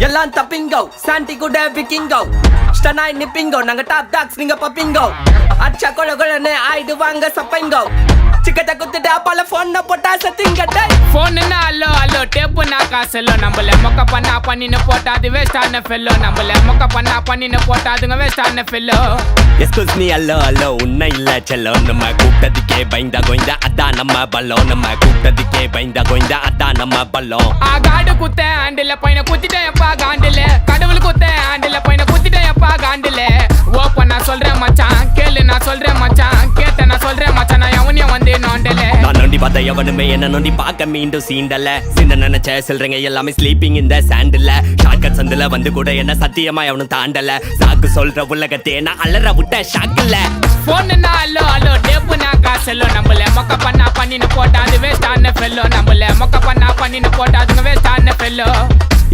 எல்லாம் தப்பிங்கோ சாண்டி கூட விக்கிங்கோ ஸ்டனாய் நிப்பிங்கோ நாங்க டாப் டாக்ஸ் நீங்க பப்பிங்கோ அச்சா கொல கொலன்னு ஆயிடுவாங்க சப்பைங்கோ சிக்கட்ட குத்துட்டு அப்பால போன் போட்டா சத்திங்கட்டை போன்னா அல்லோ அல்லோ டேப்புனா காசெல்லோ நம்மள மொக்க பண்ணா பண்ணின்னு போட்டா அது வேஸ்டான ஃபெல்லோ நம்மள மொக்க பண்ணா பண்ணின்னு போட்டா அதுங்க வேஸ்டான ஃபெல்லோ எஸ்கூஸ் மீ அல்லோ அல்லோ உன்னை இல்ல செல்லோ நம்ம கூப்பிட்டதுக்கே பயந்தா கோய்ந்தா அதான் நம்ம பல்லம் நம்ம கூப்பிட்டதுக்கே பயந்தா கோய்ந்தா அதான் நம்ம பல்லம் காடு குத்த ஆண்டில பையனை குத்திட்டேன் எப்பா காண்டில கடவுள் குத்த ஆண்டில பையனை குத்திட்டேன் எப்பா காண்டில ஓப்பன் நான் சொல்றேன் மச்சான் கேளு நான் சொல்றேன் மச்சான் கேட்ட நான் சொல்றேன் மச்சான் நான் எவனையும் வந்து நோண்டல நான் நோண்டி பார்த்த எவனுமே என்ன நோண்டி பார்க்க மீண்டும் சீண்டல சின்ன நினைச்ச சொல்றீங்க எல்லாமே ஸ்லீப்பிங் இந்த சாண்டில் ஷார்ட்கட் சந்தில வந்து கூட என்ன சத்தியமா எவனும் தாண்டல சாக்கு சொல்ற உலகத்தே நான் அலற விட்ட ஷாக்கில்ல போன்னா அல்லோ அல்லோ டேப்புனா காசெல்லோ நம்மள மொக்க பண்ணா பண்ணின்னு போட்டா அது வேஸ்டான ஃபெல்லோ நம்மள மொக்க பண்ணா பண்ணின்னு போட்டா அதுங்க வேஸ்டான ஃபெல்லோ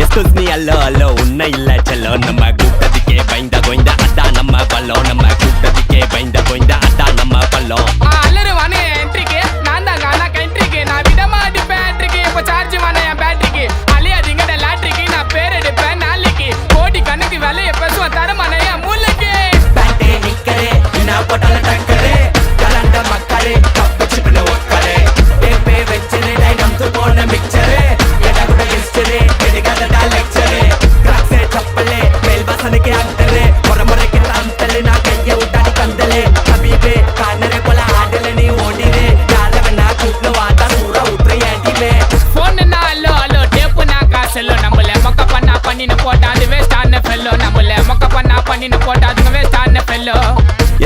எஸ்கூஸ் மீ அல்லோ அல்லோ உன்னை இல்ல செல்லோ நம்ம கூப்பிட்டதுக்கே பயந்தா கோய்ந்தா அதான் நம்ம பல்லம் நம்ம கூப்பிட்டதுக்கே பயந்தா கோய்ந்தா அதான் நம்ம பல்லம் அல்லரு வானே என்ட்ரிக்கு நான் தான் காணா கண்ட்ரிக்கு நான் விடமா அடிப்பேன் என்ட்ரிக்கு இப்போ சார்ஜ் வானே என் பேட்டரிக்கு அழியாதீங்கட லாட்ரிக்கு நான் பேர் எடுப்பேன் நாளைக்கு கோடி கணக்கு விலைய பேசுவேன் தரமான என் மூளைக்கு பேட்டே நிக்கரே நான் போட்டால டக்கரே கலண்ட மக்களே கப்பிச்சுட்டு ஒக்கரே டேப்பே வெச்சரே டைனம்ஸ் போன மிக்சரே எடா கூட ஹிஸ்டரி எடிகாத லெக்சரே கிராக்ஸே சப்பலே மேல் வாசனைக்கு ஆக்டரே முறைக்கு தந்தலே நான் கையை விட்டாடி கந்தலே ஹபீபே கானரே போல ஆடல நீ ஓடிவே யாரவனா கூப்பிட்டு வாடா சூறா உத்ரி ஏடிவே போன்னா அல்லோ அல்லோ டேப்புனா காசெல்லோ நம்மள மொக்க பண்ணா பண்ணின்னு போட்டா அது வேஸ்டான ஃபெல்லோ நம்மள மொக்க பண்ணா பண்ணின்னு போட்டா அதுங்க வேஸ்டான ஃபெல்லோ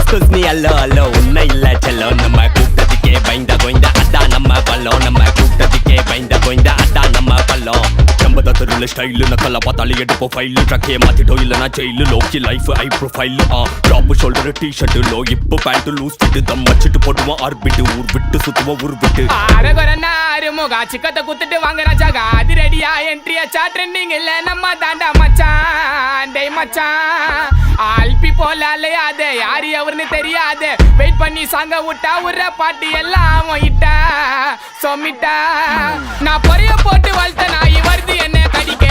எஸ்கூஸ் மீ அல்லோ அல்லோ உன்னை இல்ல செல்லோ நம்ம கூப்பிட்டதுக்கே பயந்தா கோய்ந்தா அதான் நம்ம பல்லம் நம்ம கூப்பிட்டதுக்கே பயந்தா கோய்ந்தா அதான் நம்ம பல்லம் செம்பத தெருல ஸ்டைலு நக்கல பார்த்தாலே எடுப்போம் ஃபைலு ட்ரக்கே மாத்திட்டோம் இல்லைனா ஜெயிலு லோக்கி லைஃப் ஐ ப்ரொஃபைல் டாப் ஷோல்டர் டிஷர்ட் லோ இப்போ பேண்ட் லூஸ் ஃபிட் தம் வச்சுட்டு போட்டுவோம் ஆர்பிட் ஊர் விட்டு சுத்துவோம் ஊர் விட்டு அரகரனா அருமுகா சிக்கத்தை குத்துட்டு வாங்க ராஜாகா அது ரெடியா என்ட்ரி ஆச்சா ட்ரெண்டிங் இல்ல நம்ம தாண்டா மச்சான் டேய் மச்சான் ஆல்பி போல அலையாதே யாரு அவர்னு தெரியாது வெயிட் பண்ணி சாங்க விட்டா உர்ற பாட்டி எல்லாம் இட்டா சொமிட்டா நான் பொரிய போட்டு வளர்த்த நாய் வருது என்ன கடிக்க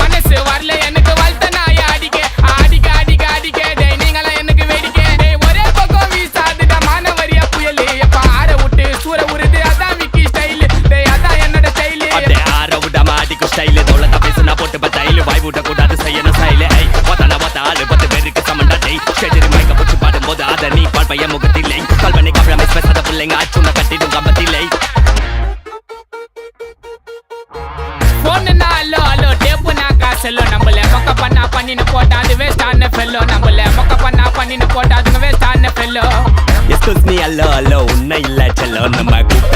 மனசு வரல எனக்கு வளர்த்த நாய் அடிக்க அடிக்க அடிக்க அடிக்க டேய் நீங்களாம் எனக்கு வேடிக்க டேய் ஒரே பக்கம் வீசாதுடா மானவரியா புயல் எப்ப ஆற விட்டு சூற உருது அதான் விக்கி ஸ்டைல் டேய் அதான் என்னோட ஸ்டைல் அப்படியே ஆற விடாம அடிக்கும் ஸ்டைலு தோளத்தை பேசுனா போட்டு பத்தாயிலு வாய் விட கூடாது செய்யணும் ஸ்டைலு ஐ ஒத்தான ஒத்தாலு 10 பேருக்கு சமண்டா டேய் ஷெட்டரி மைக்க பிடிச்சி பாடும்போது அதை நீ பால் பையன் முகத்தில்லை கால் பண்ணி கவலை மிஸ் பேசாத பிள்ளைங்க ஆச்சுன கட்டிடும் கம்பத்தில்லை போன்னா அல்லோ அல்லோ டேப்புனா காசெல்லோ நம்மள மொக்க பண்ணா பண்ணின்னு போட்டா அது வேஸ்டான ஃபெல்லோ நம்மள மொக்க பண்ணா பண்ணின்னு போட்டா அதுங்க வேஸ்டான ஃபெல்லோ எஸ்கூஸ் மீ அல்லோ அல்லோ உன்னை இல்ல செல்லோ நம்ம கூப்பிட்ட